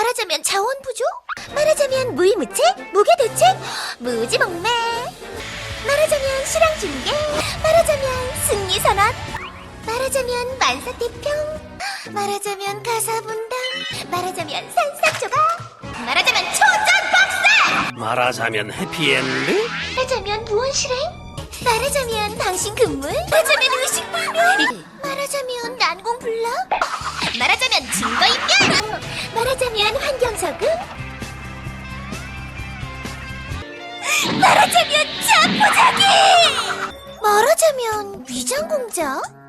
말하자면 자원 부족? 말하자면 무일무책? 무게대책? 무지몽매. 말하자면 실황 중계. 말하자면 승리 선언. 말하자면 만사태평. 말하자면 가사 분담. 말하자면 산삭조각. 말하자면 초전박살. 말하자면 해피엔드? 말하자면 무한 실행. 말하자면 당신 근무. 말하자면 의식불명. 말하자면 난공불락. 말하자면 증거인멸. 말하자면 환경적응. 말하자면 자포자기. 말하자면 위장공작.